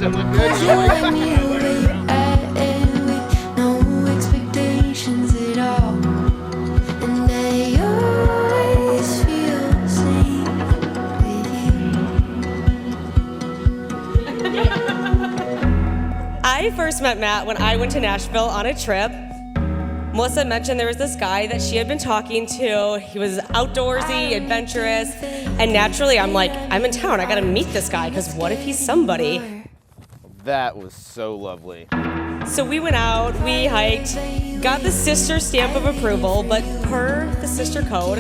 doesn't look good. No expectations at all, and I always feel safe with you. I first met Matt when I went to Nashville on a trip. Melissa mentioned there was this guy that she had been talking to. He was outdoorsy, adventurous, and naturally I'm like, I'm in town, I gotta meet this guy, because what if he's somebody? That was so lovely. So we went out, we hiked, got the sister stamp of approval, but per the sister code,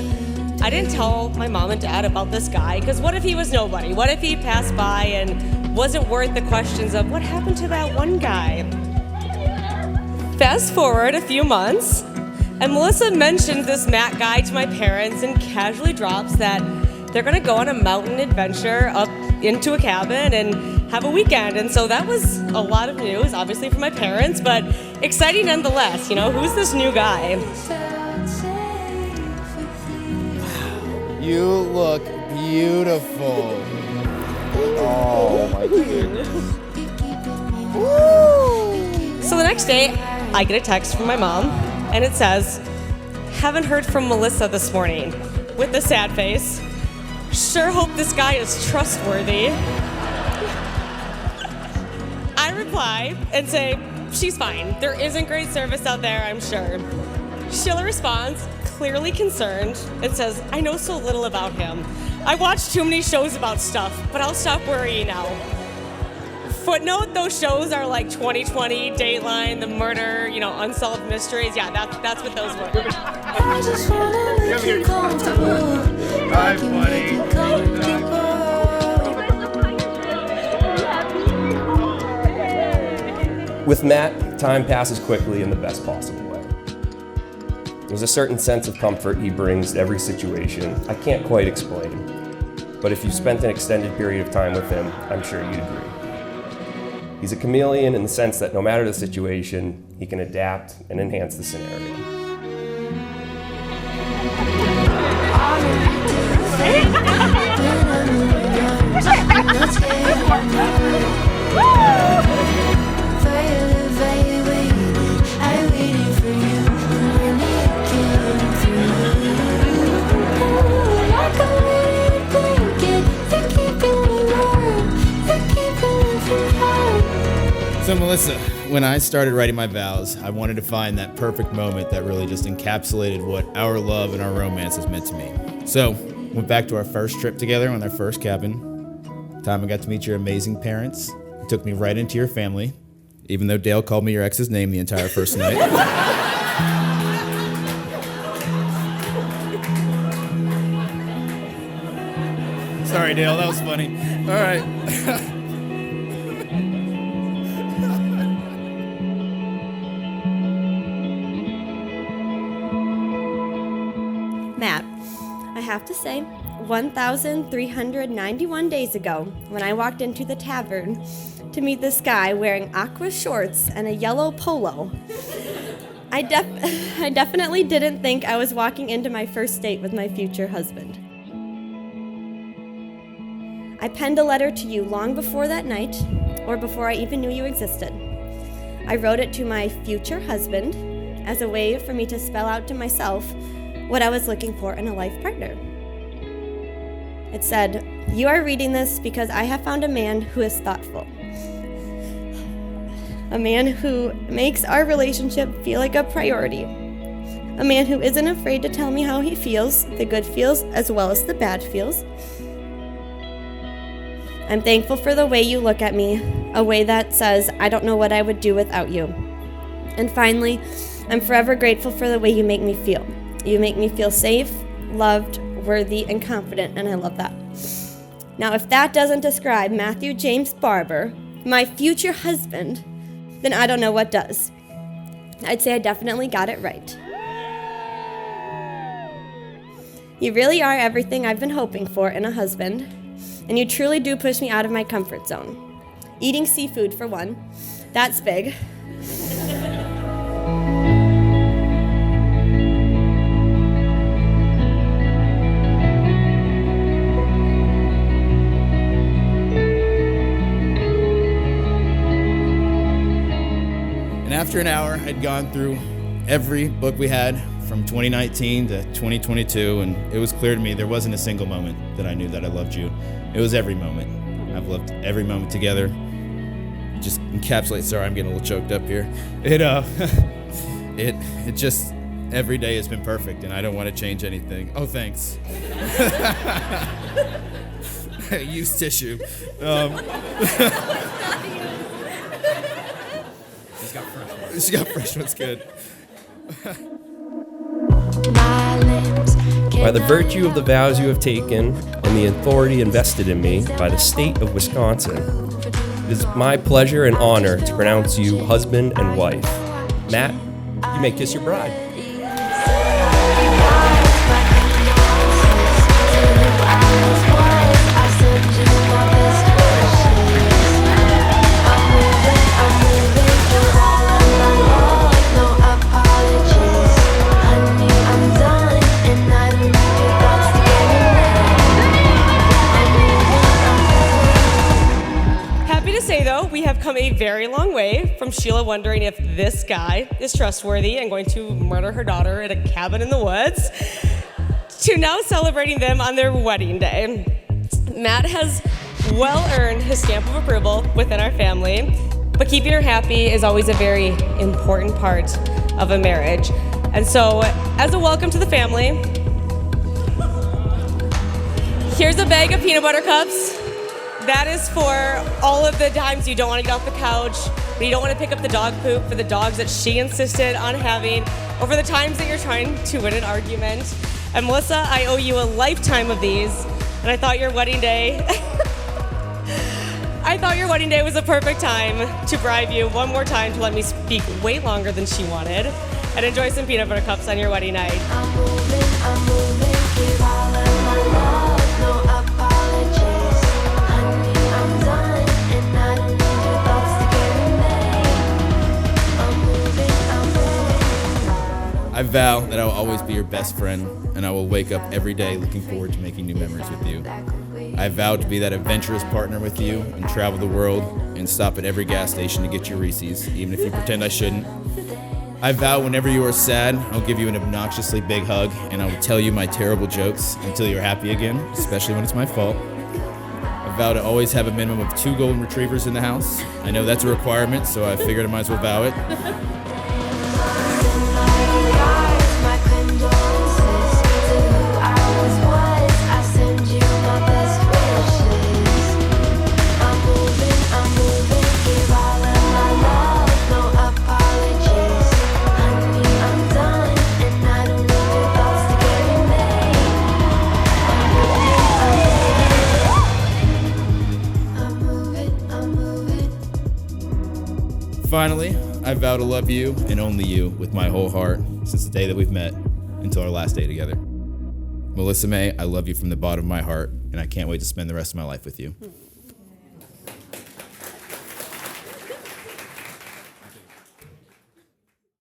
I didn't tell my mom and dad about this guy, because what if he was nobody? What if he passed by and wasn't worth the questions of what happened to that one guy? Fast forward a few months, and Melissa mentioned this Matt guy to my parents and casually drops that they're gonna go on a mountain adventure up into a cabin and have a weekend. And so that was a lot of news, obviously for my parents, but exciting nonetheless. You know, who's this new guy? You look beautiful. Oh my goodness. Woo! So the next day, I get a text from my mom, and it says, haven't heard from Melissa this morning, with a sad face. Sure hope this guy is trustworthy. I reply and say, she's fine. There isn't great service out there, I'm sure. Sheila responds, clearly concerned, and says, I know so little about him. I watch too many shows about stuff, but I'll stop worrying now. Footnote, those shows are like 2020, Dateline, The Murder, you know, Unsolved Mysteries. Yeah, that's what those were. I just wanna make you comfortable. Hi, buddy. With Matt, time passes quickly in the best possible way. There's a certain sense of comfort he brings to every situation I can't quite explain. But if you've spent an extended period of time with him, I'm sure you'd agree. He's a chameleon in the sense that no matter the situation, he can adapt and enhance the scenario. So Melissa, when I started writing my vows, I wanted to find that perfect moment that really just encapsulated what our love and our romance has meant to me. So, went back to our first trip together on our first cabin. Time I got to meet your amazing parents. It took me right into your family, even though Dale called me your ex's name the entire first night. Sorry, Dale, that was funny. All right. Matt, I have to say, 1,391 days ago, when I walked into the tavern to meet this guy wearing aqua shorts and a yellow polo, I definitely didn't think I was walking into my first date with my future husband. I penned a letter to you long before that night, or before I even knew you existed. I wrote it to my future husband as a way for me to spell out to myself what I was looking for in a life partner. It said, "You are reading this because I have found a man who is thoughtful. A man who makes our relationship feel like a priority. A man who isn't afraid to tell me how he feels, the good feels as well as the bad feels. I'm thankful for the way you look at me, a way that says, I don't know what I would do without you. And finally, I'm forever grateful for the way you make me feel. You make me feel safe, loved, worthy, and confident, and I love that." Now, if that doesn't describe Matthew James Barber, my future husband, then I don't know what does. I'd say I definitely got it right. You really are everything I've been hoping for in a husband, and you truly do push me out of my comfort zone. Eating seafood, for one. That's big. After an hour, I'd gone through every book we had from 2019 to 2022, and it was clear to me there wasn't a single moment that I knew that I loved you. It was every moment. I've loved every moment together. Just encapsulates. Sorry, I'm getting a little choked up here. It just every day has been perfect, and I don't want to change anything. Oh, thanks. Use tissue. She's got fresh ones. Good. By the virtue of the vows you have taken and the authority invested in me by the state of Wisconsin, it is my pleasure and honor to pronounce you husband and wife. Matt, you may kiss your bride. We have come a very long way from Sheila wondering if this guy is trustworthy and going to murder her daughter at a cabin in the woods, to now celebrating them on their wedding day. Matt has well earned his stamp of approval within our family, but keeping her happy is always a very important part of a marriage. And so, as a welcome to the family, here's a bag of peanut butter cups. That is for all of the times you don't want to get off the couch, but you don't want to pick up the dog poop for the dogs that she insisted on having, or for the times that you're trying to win an argument. And Melissa, I owe you a lifetime of these, and I thought your wedding day was a perfect time to bribe you one more time to let me speak way longer than she wanted, and enjoy some peanut butter cups on your wedding night. I'm moving, give all of my love, no apologies. I vow that I will always be your best friend, and I will wake up every day looking forward to making new memories with you. I vow to be that adventurous partner with you and travel the world and stop at every gas station to get your Reese's, even if you pretend I shouldn't. I vow whenever you are sad, I'll give you an obnoxiously big hug, and I will tell you my terrible jokes until you're happy again, especially when it's my fault. I vow to always have a minimum of 2 golden retrievers in the house. I know that's a requirement, so I figured I might as well vow it. Finally, I vow to love you and only you with my whole heart since the day that we've met until our last day together. Melissa May, I love you from the bottom of my heart, and I can't wait to spend the rest of my life with you.